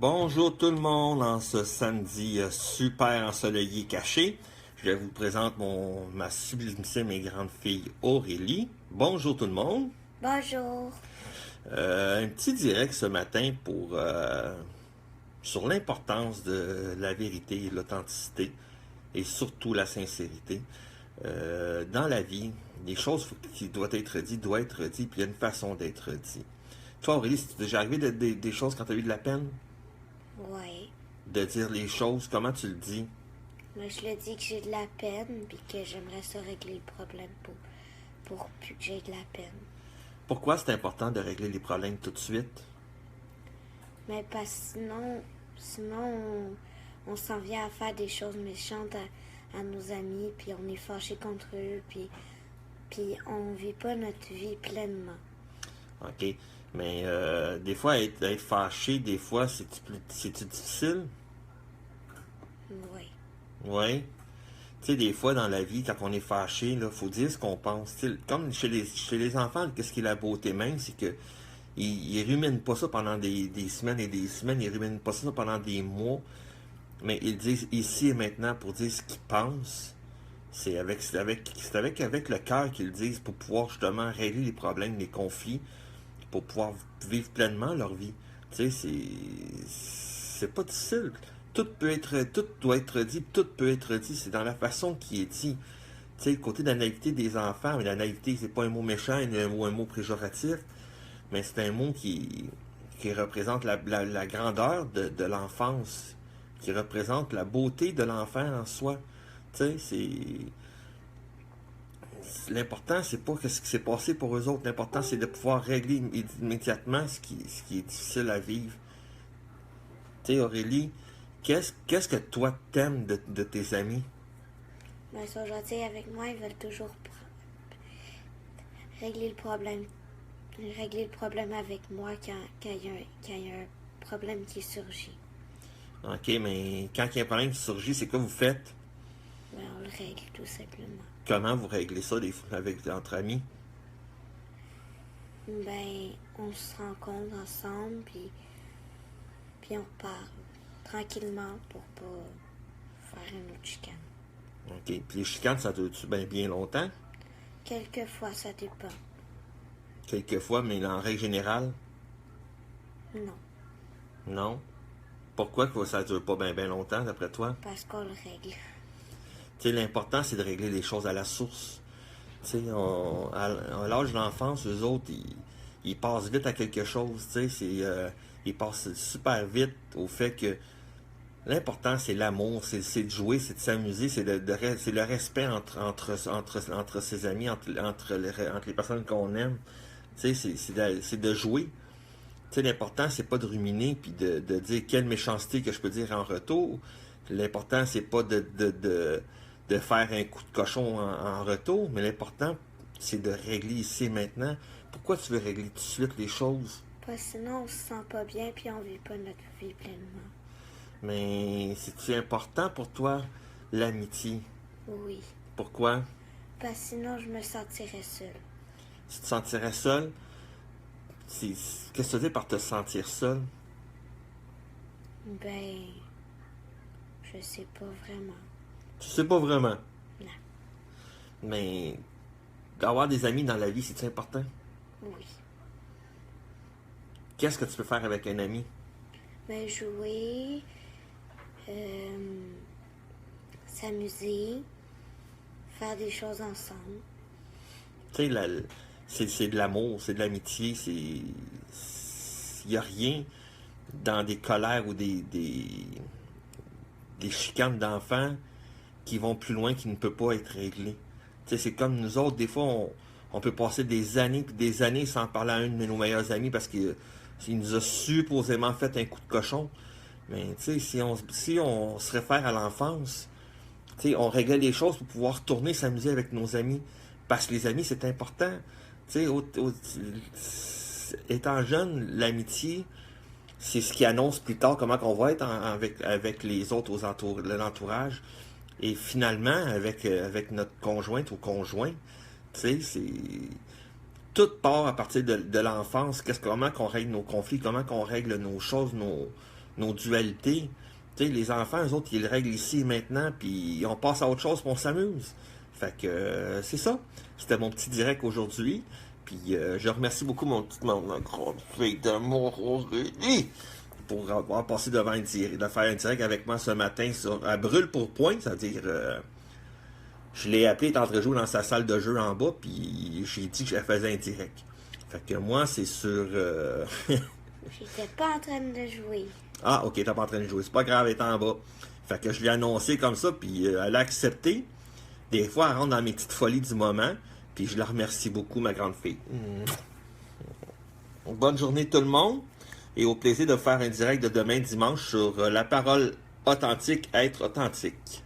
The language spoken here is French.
Bonjour tout le monde en ce samedi super ensoleillé caché. Je vous présente ma sublimissime et grande fille Aurélie. Bonjour tout le monde. Bonjour. Un petit direct ce matin sur l'importance de la vérité, l'authenticité et surtout la sincérité. Dans la vie, les choses qui doivent être dites, puis il y a une façon d'être dit. Toi Aurélie, c'est déjà arrivé des choses quand tu as eu de la peine? Oui. De dire les choses, comment tu le dis? Moi, je le dis que j'ai de la peine puis que j'aimerais ça régler le problème pour plus que j'ai de la peine. Pourquoi c'est important de régler les problèmes tout de suite? Mais parce que sinon on s'en vient à faire des choses méchantes à nos amis puis on est fâché contre eux puis on vit pas notre vie pleinement. OK. Mais des fois, être fâché, des fois, c'est-tu difficile? Oui. Oui. Tu sais, des fois dans la vie, quand on est fâché, il faut dire ce qu'on pense. T'sais, comme chez les enfants, qu'est-ce qui est la beauté même, c'est que ils ruminent pas ça pendant des semaines et des semaines, ils ruminent pas ça pendant des mois, mais ils disent ici et maintenant pour dire ce qu'ils pensent. C'est avec le cœur qu'ils le disent pour pouvoir justement régler les problèmes, les conflits, pour pouvoir vivre pleinement leur vie. Tu sais, c'est pas difficile. Tout doit être dit, tout peut être dit. C'est dans la façon qui est dit. Tu sais, le côté de la naïveté des enfants, mais la naïveté, c'est pas un mot méchant, un mot péjoratif, mais c'est un mot qui représente la grandeur de l'enfance, qui représente la beauté de l'enfant en soi. Tu sais, l'important, c'est pas ce qui s'est passé pour eux autres. L'important, c'est de pouvoir régler immédiatement ce qui est difficile à vivre. Tu sais, Aurélie, qu'est-ce que toi t'aimes de tes amis? Mais ils sont gentils avec moi, ils veulent toujours régler le problème. Régler le problème avec moi quand il y a un problème qui surgit. OK, mais quand il y a un problème qui surgit, c'est quoi vous faites? Ben, on le règle tout simplement. Comment vous réglez ça entre amis? Ben, on se rencontre ensemble, puis on parle tranquillement pour pas faire une autre chicane. OK. Puis les chicanes, ça dure-tu bien longtemps? Quelquefois, ça dépend. Quelquefois, mais en règle générale, Non, non. Pourquoi que ça dure pas bien longtemps, d'après toi? parce qu'on le règle. Tu sais, l'important, c'est de régler les choses à la source. Tu sais, à l'âge de l'enfance, eux autres, ils passent vite à quelque chose. Tu sais, ils passent super vite au fait que l'important, c'est l'amour, c'est de jouer, c'est de s'amuser, c'est le respect entre ses amis, entre les personnes qu'on aime. Tu sais, c'est de jouer. Tu sais, l'important, c'est pas de ruminer puis de dire quelle méchanceté que je peux dire en retour. L'important, c'est pas de faire un coup de cochon en retour, mais l'important, c'est de régler ici et maintenant. Pourquoi tu veux régler tout de suite les choses? Parce que sinon, on se sent pas bien, puis on vit pas notre vie pleinement. Mais c'est-tu important pour toi, l'amitié? Oui, Pourquoi? parce que sinon, je me sentirais seule. Si tu te sentirais seul, qu'est-ce que tu veux dire par te sentir seul? Ben, je sais pas vraiment. Tu sais pas vraiment. Non. Mais d'avoir des amis dans la vie, c'est important? Oui. Qu'est-ce que tu peux faire avec un ami? Ben, jouer, s'amuser, faire des choses ensemble. Tu sais, c'est de l'amour, c'est de l'amitié, il n'y a rien dans des colères ou des chicanes d'enfants qui vont plus loin, qui ne peut pas être réglé. Tu sais, c'est comme nous autres, des fois, on peut passer des années puis des années sans parler à un de nos meilleurs amis parce qu'il nous a supposément fait un coup de cochon. Mais tu sais, si on se réfère à l'enfance, tu sais, on réglait les choses pour pouvoir retourner s'amuser avec nos amis. Parce que les amis, c'est important. Tu sais, étant jeune, l'amitié, c'est ce qui annonce plus tard comment on va être avec les autres l'entourage. Et finalement, avec notre conjointe ou conjoint, tu sais, c'est tout part à partir de l'enfance. Comment qu'on règle nos conflits, comment qu'on règle nos choses, nos dualités. Tu sais, les enfants, eux autres, ils le règlent ici et maintenant, puis on passe à autre chose, puis on s'amuse. Fait que c'est ça. C'était mon petit direct aujourd'hui. Puis je remercie beaucoup ma grande fille d'amour Aurélie pour avoir passé de faire un direct avec moi ce matin à brûle pour point, c'est-à-dire je l'ai appelé, elle est en train de jouer dans sa salle de jeu en bas, puis j'ai dit que je faisais un direct. Fait que moi, c'est sur... J'étais pas en train de jouer. Ah, ok, t'es pas en train de jouer, c'est pas grave, elle est en bas. Fait que je lui ai annoncé comme ça, puis elle a accepté. Des fois, elle rentre dans mes petites folies du moment, puis je la remercie beaucoup, ma grande fille. Bonne journée tout le monde, et au plaisir de faire un direct de demain dimanche sur la parole authentique, être authentique.